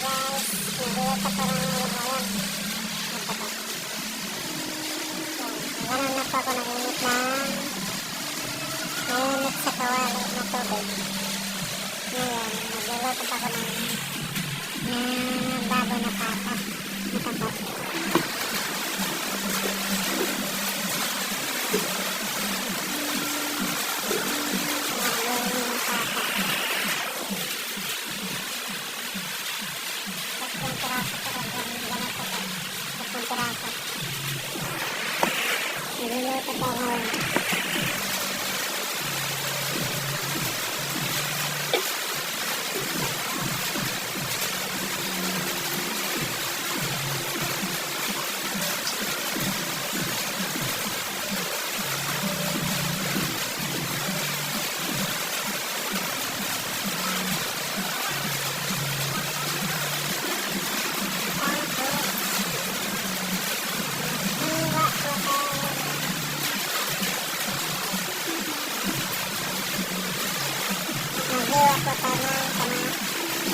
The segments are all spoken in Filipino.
guys, nagluto pa rin ulit ngayon. Ito pa. Ganun na po ako nag-init sa kawali na tubig. Ngayon, nagluluto pa ako ng baboy na pata. Ito po. Niluluto pa ngayon.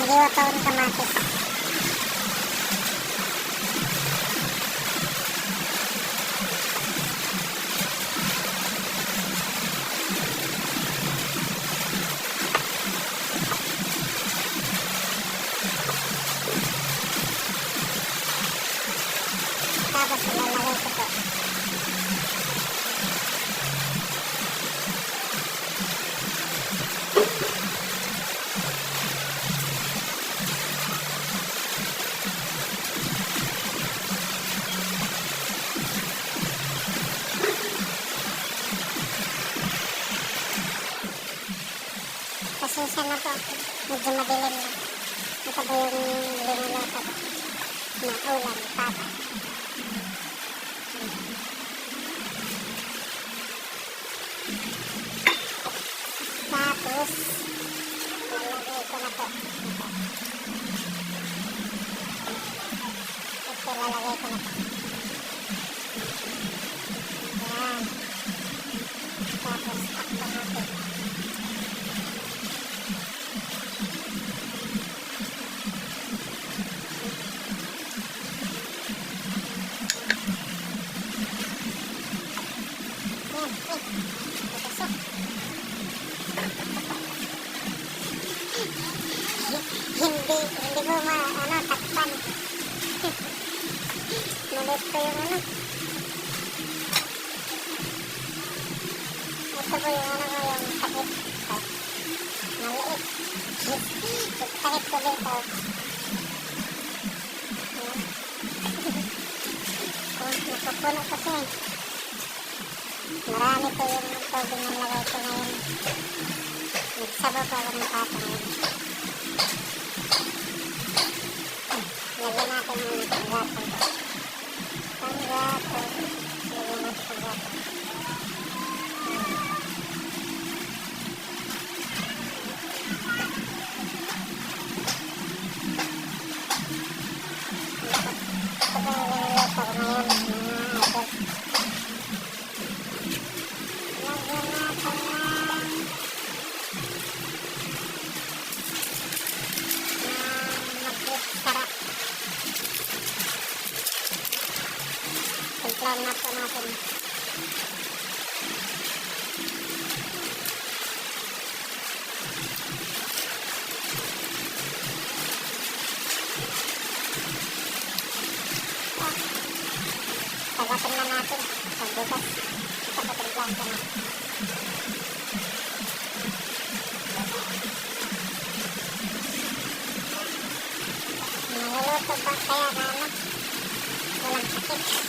Naghiwa pa ng kamatis. Tapos ilalagay ko po. Pasensya na po, medyo madilim na. Ito ba yung linuluto ko na ulam, pata. Tapos, lalagay ko na po. Ito lalagay ko na po. Yan. Tapos, takpan natin. Hindi mo takpan. Malit ko yung ito po yung yung takip. Maliit. Takip ko dito. Napupuno kasi. Marami po yung tubig na nalagay ko ngayon. Nagsabaw pa ako ng pata ngayon. Lagyan natin ng panggatong. Panggatong. Lagyan natin panggatong. Ito ba yung niluto ko ngayon? Lagyan natin sarap. Timplahan na po natin. Tagatin na natin. Pagbukas. Ito po timplahan ko na. Naluluto pa kaya na walang sakit.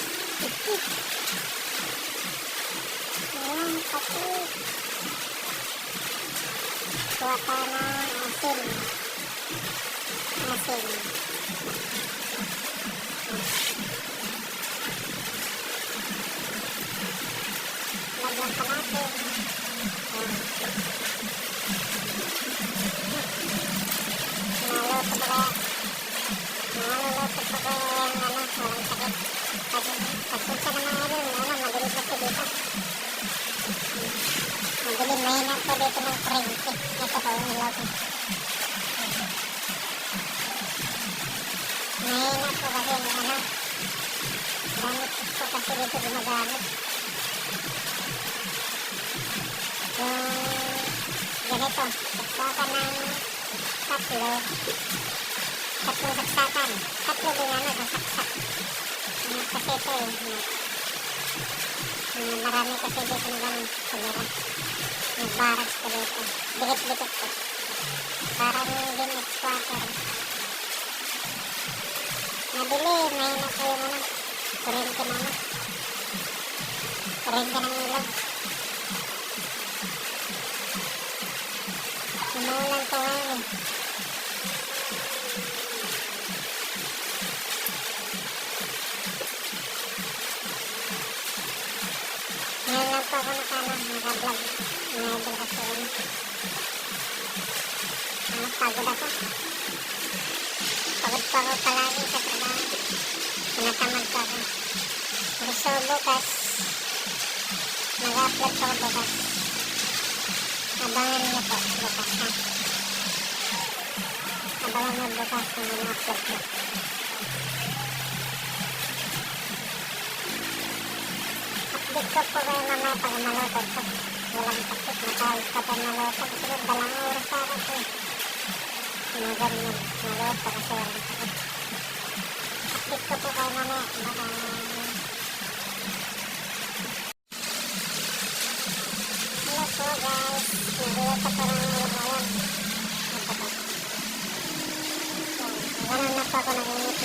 Walang sakit. Kuha pa ng asin. Asin. Lagyan pa natin. Naluluto pa kaya. Naluluto pa ko yung walang sakit. Pasensya na mga idol, madilim kasi dito. Madilim, mahina po dito ng kuryente. Ito po yung ilaw ko. gamit ko kasi dito ginagamit. Yung ganito, saksakan ng tatlong saksakan. Tatlo din nasaksak. Kasi ito marami kasi dito na ganun kamera. Nagbaraks ko dito. Dikit-dikit ko. Parang din squatter. Nabili, may na ko yung kurente na kurente ng ilaw. Umuulan ko ngayon Ngayon lang po ako naka-vlog. Ngayon kasi pagod ako. Pagod pa ako palagi sa trabaho. Tinatamad pa ako. Gusto bukas. Mag-upload ko bukas. Abangan niyo po bukas ha. Abangan mo bukas kung mag-upload ko. Update ko po kayo mamaya pag malotod ko. Walang takot na tayo kapag malotod. Kasi dalang oras pa ako po. Mga ganyan. Malotod pa kasi walang takot. Update ko po kayo mamaya. Baka hello po guys. Nag-iwata pa lang ulit ngayon. Ganun na po ako nag-init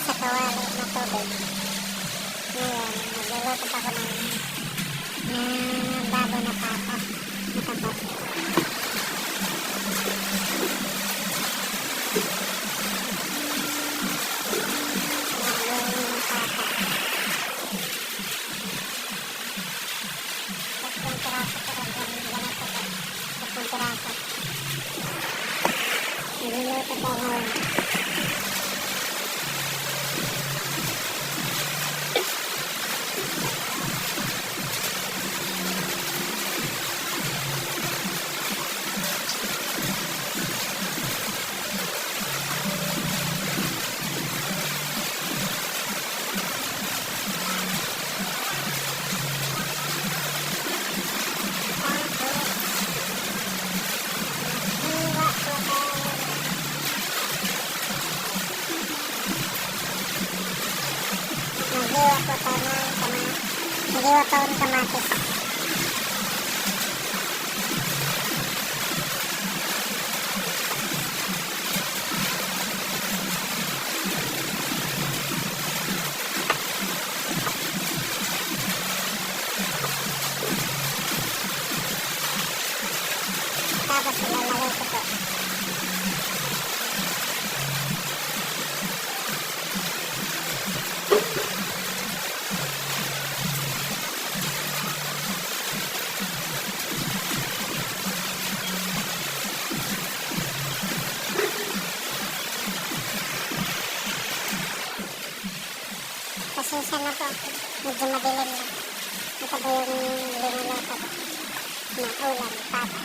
sa kawali na tubig. Ngayon, nagluluto pa ako ng baboy na pata. Matapos. Baboy na pata. Tatlong piraso ko rin. Ganito ko. Tatlong piraso. Nagluluto pa ako ngayon. Nagiwa ko ng kamatis. Tapos ilalagay ko po. Pasensya na po. Medyo madilim na. Ito ba yung linuluto ko? Na ulam, pata.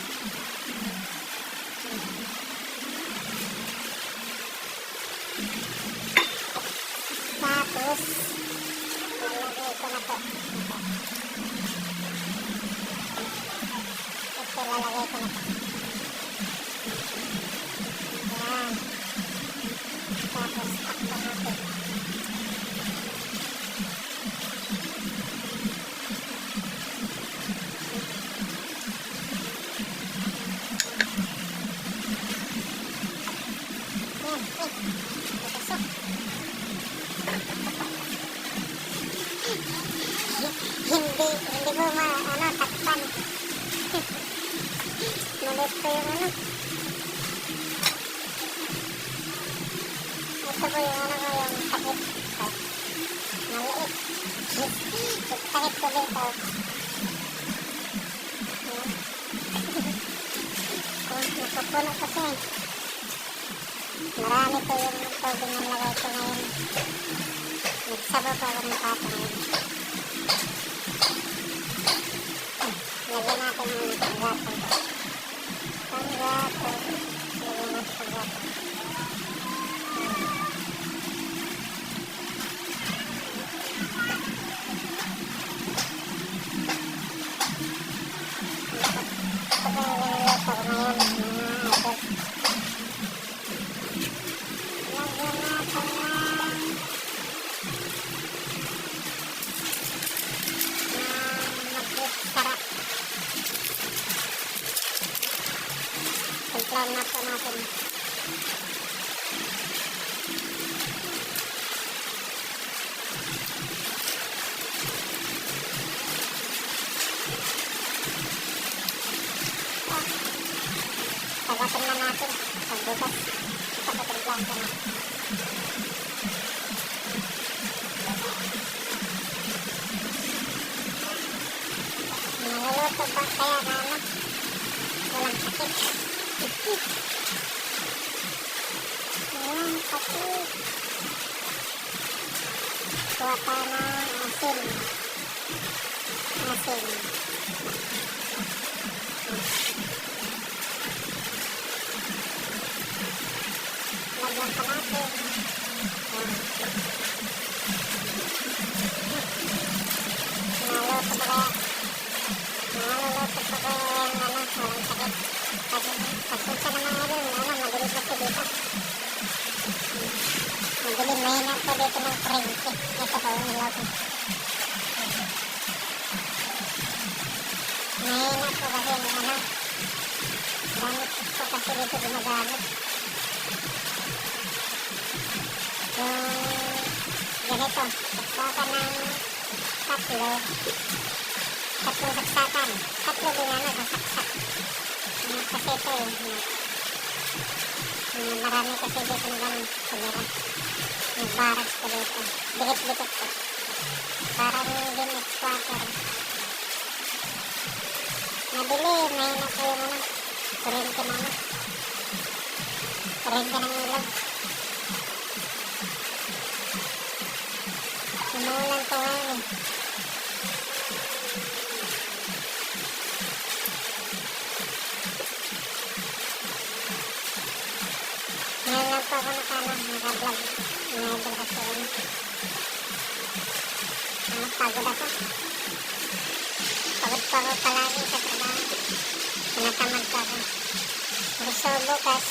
Tapos, lalagay ko na po. Ito lalagay ko na po. Yan. Tapos, takto natin. Hindi mo takpan. Malit ko yung ito po yung yung takip. Maliit. Takip ko dito. Napupuno kasi. Marami po yung tubig na nilagay ko ngayon. Nagsabaw po ako ng pata ngayon. Lagyan natin ng panggato. Panggato. Lagyan natin panggato. ulit mga idol. Lagyan natin ng mag-sara. Timplahan na po natin. Tagatin na natin sa bukas. Timplahan ko na. Naluluto ba kaya na ano? Walang sakit. Walang sakit. Kuha tayo ng asin. Asin. Lagyan pa natin. Naluluto ba kaya? Naluluto pa kaya yung ano? Walang sakit. Pasensya na mga idol. Madilim na po dito. Madilim, mahina po dito ng kuryente. Ito po yung ilaw ko. Mahina po kasi yung ano. Gamit po kasi dito ginagamit. Yung ganito. Saksakan ng tatlong saksakan. Tatlo din ano, sasaksak. Kasi ito marami kasi dito na ganun kumira. Nagbaras ko dito. Dikit-dikit ko. Parang din squatter. Nabili, may na po yung ano. Kurente na ano. Kurente ng ilaw. Umulan po ngayon eh. Ngayon lang po ako naka-vlog. Ngayon kasi ano. Pagod ako. Pagod pa ako palagi sa trabaho. Tinatamad pa ako. Gusto bukas.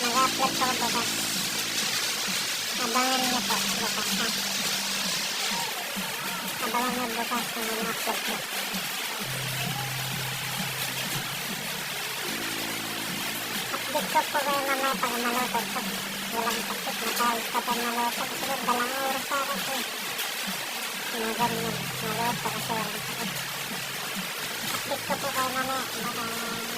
Mag-upload po bukas. Abangan niyo po bukas ha. Abangan niyo bukas kung mag-upload po. Update ko po kayo mamaya pag maluto po. Walang sakit na kahit kapag maluto. Kasi dalang oras sa akin po. Mga ganyan. Maluto kasi walang sakit. Update ko po kayo mamaya. Bye-bye.